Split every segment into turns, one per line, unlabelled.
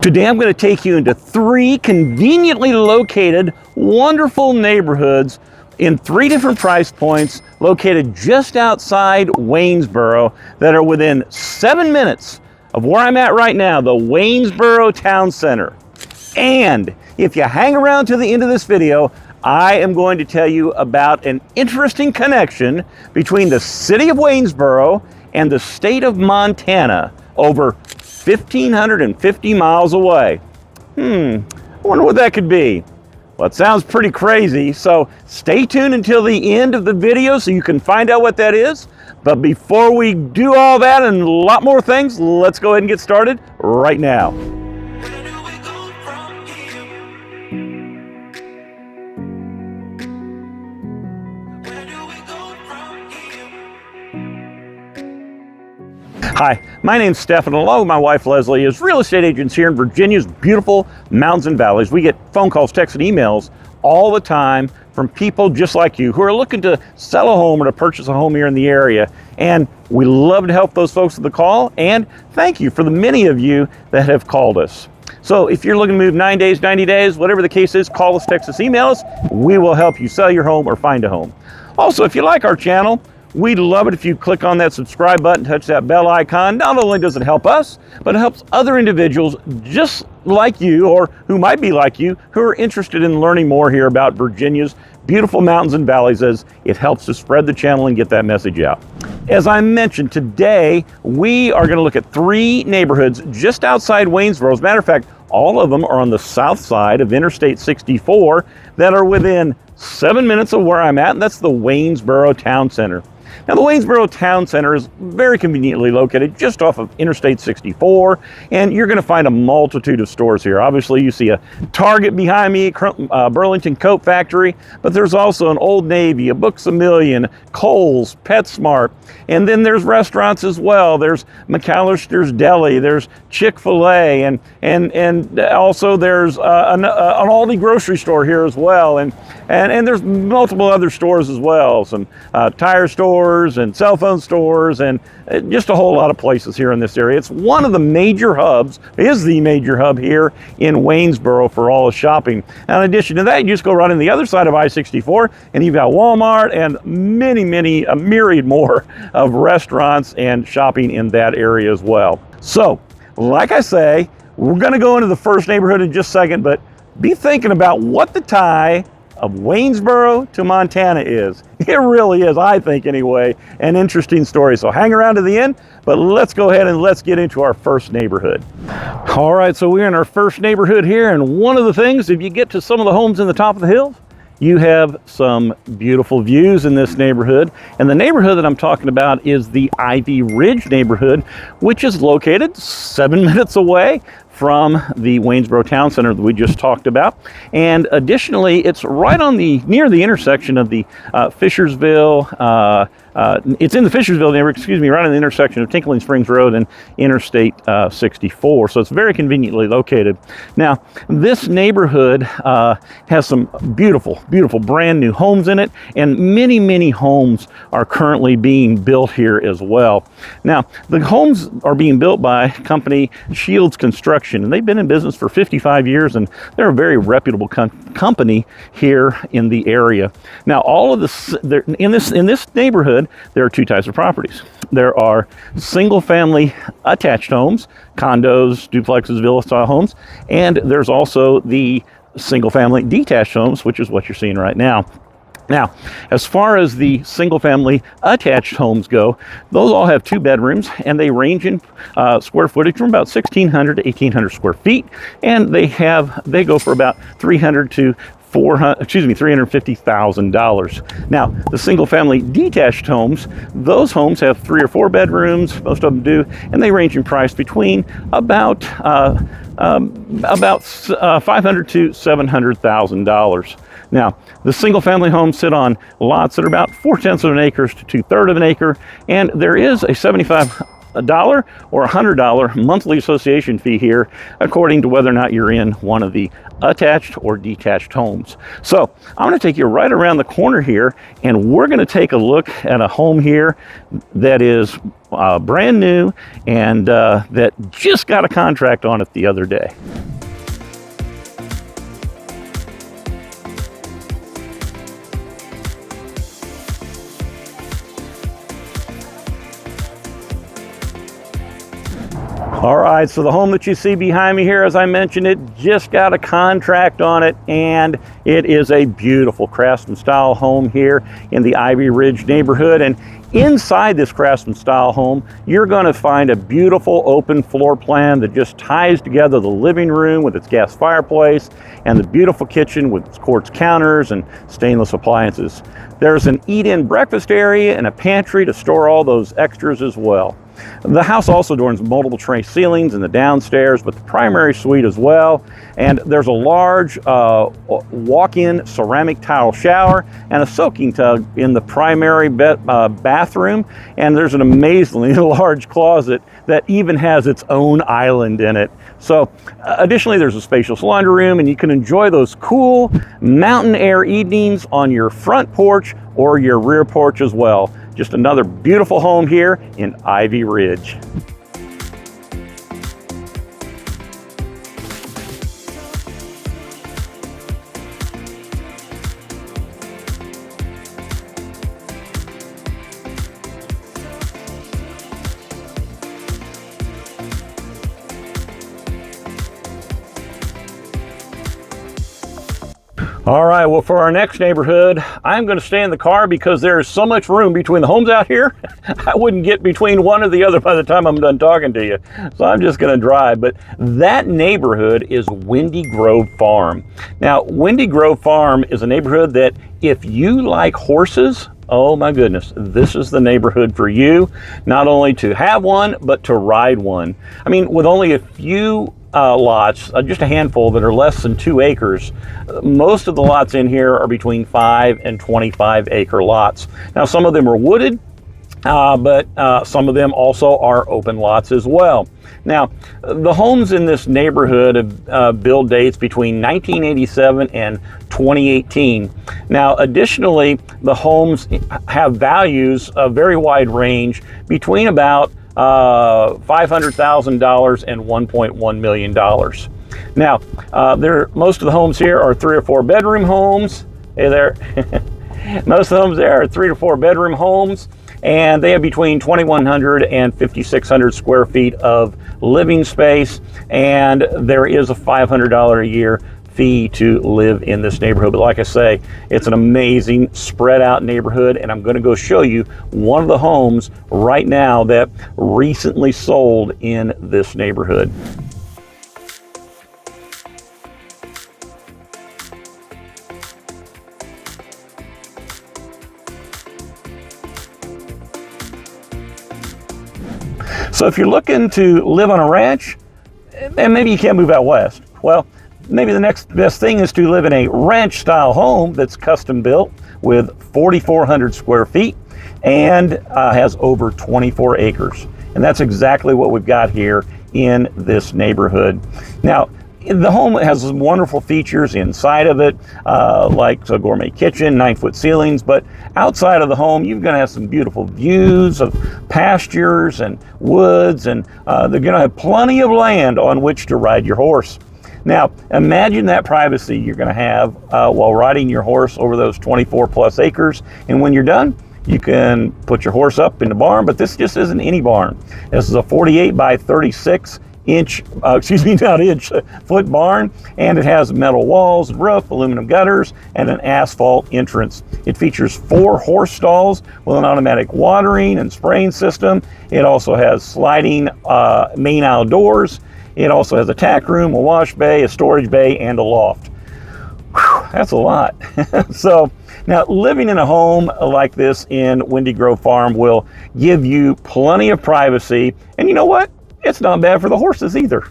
Today I'm going to take you into three conveniently located, wonderful neighborhoods in three different price points located just outside Waynesboro that are within 7 minutes of where I'm at right now, the Waynesboro Town Center. And if you hang around to the end of this video, I am going to tell you about an interesting connection between the city of Waynesboro and the state of Montana over 1,550 miles away. I wonder what that could be. Well, it sounds pretty crazy, so stay tuned until the end of the video so you can find out what that is. But before we do all that and a lot more things, let's go ahead and get started right now. Hi, my name's Stephen, along with my wife Leslie, as real estate agents here in Virginia's beautiful mountains and valleys. We get phone calls, texts, and emails all the time from people just like you who are looking to sell a home or to purchase a home here in the area. And we love to help those folks with the call, and thank you for the many of you that have called us. So if you're looking to move 9 days, 90 days, whatever the case is, call us, text us, email us. We will help you sell your home or find a home. Also, if you like our channel, we'd love it if you click on that subscribe button, touch that bell icon. Not only does it help us, but it helps other individuals just like you, or who might be like you, who are interested in learning more here about Virginia's beautiful mountains and valleys, as it helps to spread the channel and get that message out. As I mentioned, today we are going to look at three neighborhoods just outside Waynesboro. As a matter of fact, all of them are on the south side of Interstate 64 that are within 7 minutes of where I'm at, and that's the Waynesboro Town Center. Now, the Waynesboro Town Center is very conveniently located just off of Interstate 64, and you're going to find a multitude of stores here. Obviously, you see a Target behind me, Burlington Coat Factory, but there's also an Old Navy, a Books-A-Million, Kohl's, PetSmart, and then there's restaurants as well. There's McAllister's Deli, there's Chick-fil-A, and also there's an Aldi grocery store here as well, and there's multiple other stores as well, some tire stores and cell phone stores, and just a whole lot of places here in this area. It's one of the major hubs, is the major hub here in Waynesboro for all the shopping. Now, in addition to that, you just go right on the other side of I-64 and you've got Walmart and a myriad more of restaurants and shopping in that area as well. So, like I say, we're going to go into the first neighborhood in just a second, but be thinking about what the tie of Waynesboro to Montana is. It really is, I think anyway, an interesting story. So hang around to the end, but let's go ahead and let's get into our first neighborhood. All right, so we're in our first neighborhood here, and one of the things, if you get to some of the homes in the top of the hills, you have some beautiful views in this neighborhood. And the neighborhood that I'm talking about is the Ivy Ridge neighborhood, which is located 7 minutes away from the Waynesboro Town Center that we just talked about. And additionally, it's right on near the intersection of the Fishersville, it's in the Fishersville neighborhood, right on the intersection of Tinkling Springs Road and Interstate 64. So it's very conveniently located. Now, this neighborhood has some beautiful, beautiful brand new homes in it, and many, many homes are currently being built here as well. Now, the homes are being built by company Shields Construction, and they've been in business for 55 years, and they're a very reputable company here in the area. Now, all of this, in this neighborhood, there are two types of properties. There are single-family attached homes, condos, duplexes, villa-style homes, and there's also the single-family detached homes, which is what you're seeing right now. Now, as far as the single-family attached homes go, those all have 2 bedrooms, and they range in square footage from about 1,600 to 1,800 square feet, and they go for about $350,000. Now, the single-family detached homes, those homes have 3 or 4 bedrooms, most of them do, and they range in price between about $500,000 to $700,000. Now, the single-family homes sit on lots that are about 4/10 of an acre to 2/3 of an acre, and there is a 75 $1 or $100 monthly association fee here, according to whether or not you're in one of the attached or detached homes. So I'm going to take you right around the corner here, and we're going to take a look at a home here that is brand new and that just got a contract on it the other day. All right, so the home that you see behind me here, as I mentioned, it just got a contract on it, and it is a beautiful craftsman-style home here in the Ivy Ridge neighborhood. And inside this craftsman-style home, you're going to find a beautiful open floor plan that just ties together the living room with its gas fireplace and the beautiful kitchen with its quartz counters and stainless appliances. There's an eat-in breakfast area and a pantry to store all those extras as well. The house also adorns multiple tray ceilings in the downstairs, but the primary suite as well. And there's a large walk-in ceramic tile shower and a soaking tub in the primary bathroom. And there's an amazingly large closet that even has its own island in it. So additionally, there's a spacious laundry room, and you can enjoy those cool mountain air evenings on your front porch or your rear porch as well. Just another beautiful home here in Ivy Ridge. All right, well, for our next neighborhood, I'm going to stay in the car because there is so much room between the homes out here. I wouldn't get between one or the other by the time I'm done talking to you. So I'm just going to drive. But that neighborhood is Windy Grove Farm. Now, Windy Grove Farm is a neighborhood that if you like horses, oh my goodness, this is the neighborhood for you. Not only to have one, but to ride one. I mean, with only a few lots, just a handful that are less than 2 acres. Most of the lots in here are between 5 and 25 acre lots. Now, some of them are wooded, but some of them also are open lots as well. Now, the homes in this neighborhood have build dates between 1987 and 2018. Now, additionally, the homes have values, a very wide range, between about $500,000 and $1.1 million. Now, most of the homes here are 3 or 4 bedroom homes. Hey there. Most of the homes there are 3 to 4 bedroom homes, and they have between 2,100 and 5,600 square feet of living space, and there is a $500 a year fee to live in this neighborhood. But like I say, it's an amazing spread out neighborhood, and I'm going to go show you one of the homes right now that recently sold in this neighborhood. So if you're looking to live on a ranch, and maybe you can't move out west, well, maybe the next best thing is to live in a ranch style home that's custom built with 4,400 square feet and has over 24 acres. And that's exactly what we've got here in this neighborhood. Now, the home has some wonderful features inside of it, like a gourmet kitchen, 9-foot ceilings, but outside of the home, you're going to have some beautiful views of pastures and woods, and they're going to have plenty of land on which to ride your horse. Now, imagine that privacy you're going to have while riding your horse over those 24 plus acres, and when you're done, you can put your horse up in the barn, but this just isn't any barn. This is a 48 by 36 foot barn, and it has metal walls, roof, aluminum gutters, and an asphalt entrance. It features 4 horse stalls with an automatic watering and spraying system. It also has sliding main aisle doors. It also has a tack room, a wash bay, a storage bay, and a loft. Whew, that's a lot. So now, living in a home like this in Windy Grove Farm will give you plenty of privacy, and you know what? It's not bad for the horses either.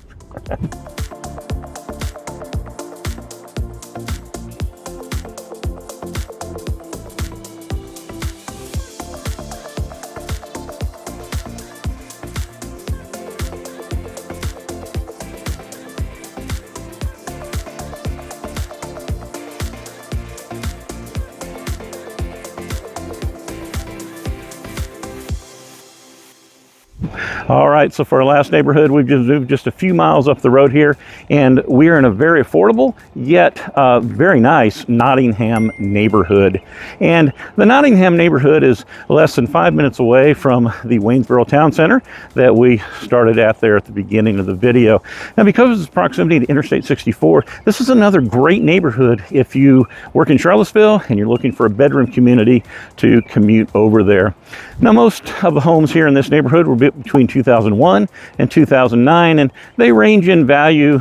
All right, so for our last neighborhood, we've just moved just a few miles up the road here, and we're in a very affordable yet very nice Nottingham neighborhood. And the Nottingham neighborhood is less than 5 minutes away from the Waynesboro Town Center that we started at there at the beginning of the video. Now, because of its proximity to Interstate 64, this is another great neighborhood if you work in Charlottesville and you're looking for a bedroom community to commute over there. Now, most of the homes here in this neighborhood were built between 2001 and 2009, and they range in value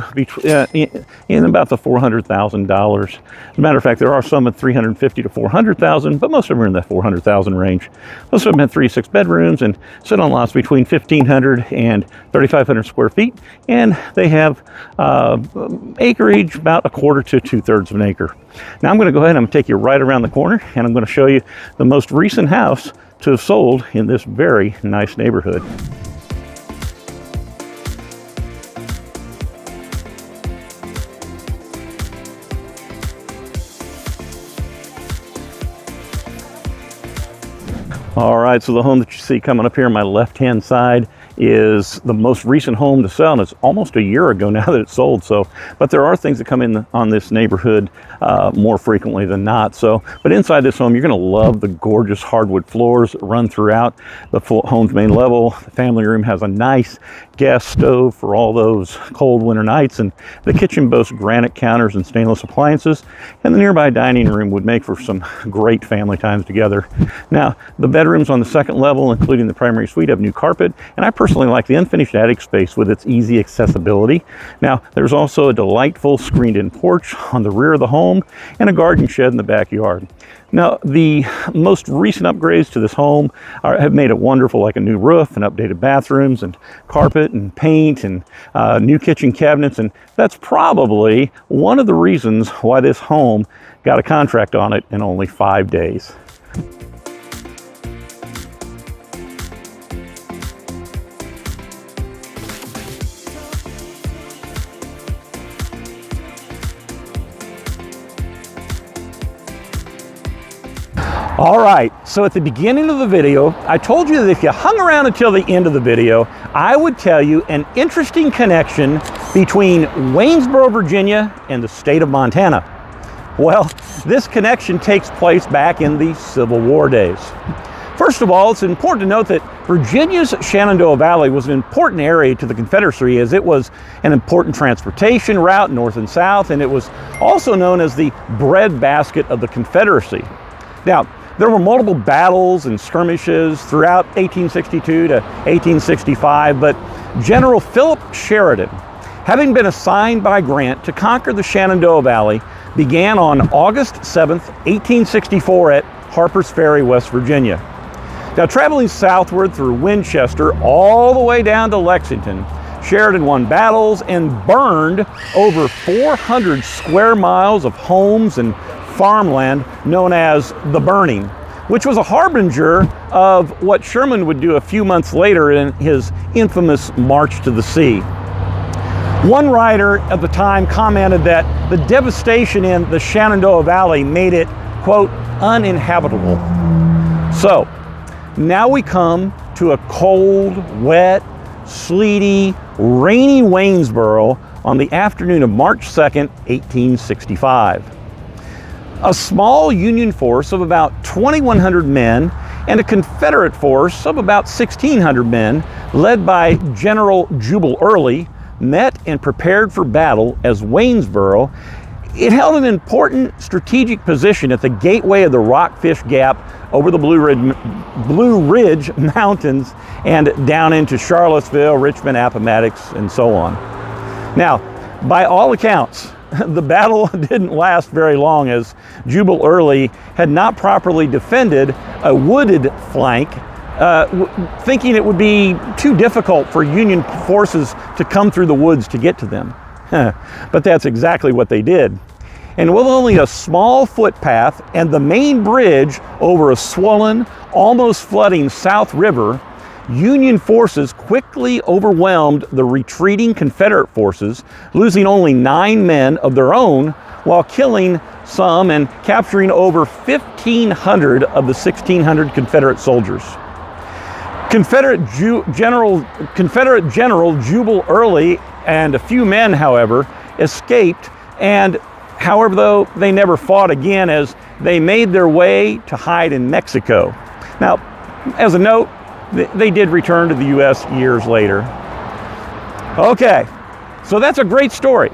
in about the $400,000. As a matter of fact, there are some at $350,000 to $400,000, but most of them are in that $400,000 range. Most of them have 3 to 6 bedrooms and sit on lots between 1,500 and 3,500 square feet, and they have acreage about 1/4 to 2/3 of an acre. Now I'm going to go ahead and I'm going to take you right around the corner, and I'm going to show you the most recent house to have sold in this very nice neighborhood. All right, so the home that you see coming up here on my left-hand side is the most recent home to sell, and it's almost a year ago now that it sold. So, but there are things that come in on this neighborhood more frequently than not. So, but inside this home, you're going to love the gorgeous hardwood floors that run throughout the home's main level. The family room has a nice gas stove for all those cold winter nights, and the kitchen boasts granite counters and stainless appliances, and the nearby dining room would make for some great family times together. Now, the bedrooms on the second level, including the primary suite, have new carpet, and I personally like the unfinished attic space with its easy accessibility. Now, there's also a delightful screened-in porch on the rear of the home and a garden shed in the backyard. Now, the most recent upgrades to this home have made it wonderful, like a new roof and updated bathrooms and carpet and paint and new kitchen cabinets, and that's probably one of the reasons why this home got a contract on it in only 5 days. All right, so at the beginning of the video, I told you that if you hung around until the end of the video, I would tell you an interesting connection between Waynesboro, Virginia and the state of Montana. Well, this connection takes place back in the Civil War days. First of all, it's important to note that Virginia's Shenandoah Valley was an important area to the Confederacy, as it was an important transportation route north and south, and it was also known as the breadbasket of the Confederacy. Now, there were multiple battles and skirmishes throughout 1862 to 1865, but General Philip Sheridan, having been assigned by Grant to conquer the Shenandoah Valley, began on August 7th, 1864 at Harper's Ferry, West Virginia. Now, traveling southward through Winchester all the way down to Lexington, Sheridan won battles and burned over 400 square miles of homes and farmland known as the Burning, which was a harbinger of what Sherman would do a few months later in his infamous March to the Sea. One writer at the time commented that the devastation in the Shenandoah Valley made it, quote, uninhabitable. So now we come to a cold, wet, sleety, rainy Waynesboro on the afternoon of March 2nd, 1865. A small Union force of about 2,100 men and a Confederate force of about 1,600 men, led by General Jubal Early, met and prepared for battle as Waynesboro. It held an important strategic position at the gateway of the Rockfish Gap over the Blue Ridge Mountains and down into Charlottesville, Richmond, Appomattox, and so on. Now, by all accounts, the battle didn't last very long, as Jubal Early had not properly defended a wooded flank, thinking it would be too difficult for Union forces to come through the woods to get to them. But that's exactly what they did. And with only a small footpath and the main bridge over a swollen, almost flooding South River, Union forces quickly overwhelmed the retreating Confederate forces, losing only 9 men of their own, while killing some and capturing over 1,500 of the 1,600 Confederate soldiers. Confederate General Jubal Early and a few men, however, escaped, and however, though, they never fought again as they made their way to hide in Mexico. Now, as a note, they did return to the U.S. years later. Okay, so that's a great story.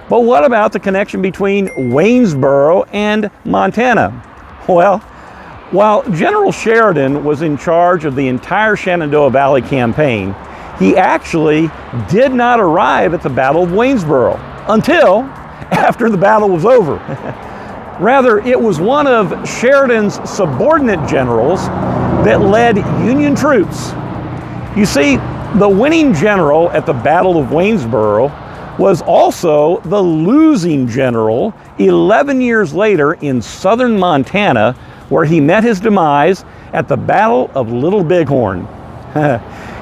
But what about the connection between Waynesboro and Montana? Well, while General Sheridan was in charge of the entire Shenandoah Valley campaign, he actually did not arrive at the Battle of Waynesboro until after the battle was over. Rather, it was one of Sheridan's subordinate generals that led Union troops. You see, the winning general at the Battle of Waynesboro was also the losing general 11 years later in southern Montana, where he met his demise at the Battle of Little Bighorn.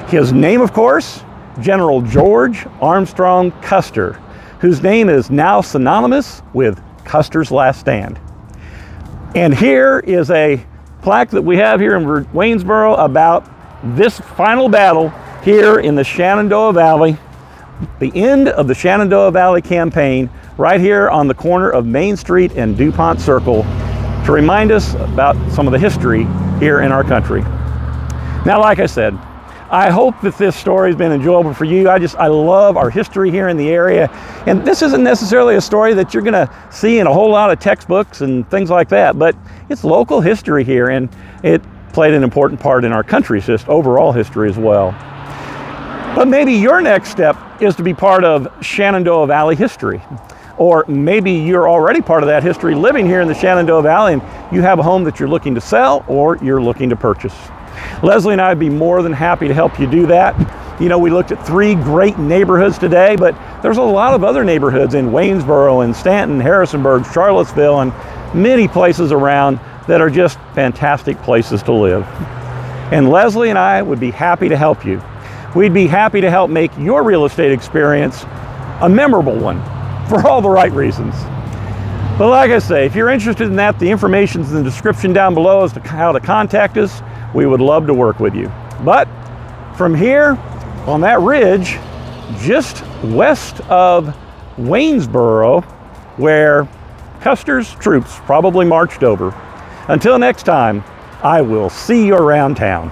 His name, of course, General George Armstrong Custer, whose name is now synonymous with Custer's Last Stand. And here is a plaque that we have here in Waynesboro about this final battle here in the Shenandoah Valley, the end of the Shenandoah Valley campaign, right here on the corner of Main Street and DuPont Circle, to remind us about some of the history here in our country. Now, like I said, I hope that this story has been enjoyable for you. I love our history here in the area. And this isn't necessarily a story that you're gonna see in a whole lot of textbooks and things like that, but it's local history here, and it played an important part in our country's overall history as well. But maybe your next step is to be part of Shenandoah Valley history. Or maybe you're already part of that history living here in the Shenandoah Valley, and you have a home that you're looking to sell or you're looking to purchase. Leslie and I would be more than happy to help you do that. You know, we looked at 3 great neighborhoods today, but there's a lot of other neighborhoods in Waynesboro and Stanton, Harrisonburg, Charlottesville, and many places around that are just fantastic places to live. And Leslie and I would be happy to help you. We'd be happy to help make your real estate experience a memorable one for all the right reasons. But like I say, if you're interested in that, the information's in the description down below as to how to contact us. We would love to work with you. But from here, on that ridge, just west of Waynesboro, where Custer's troops probably marched over. Until next time, I will see you around town.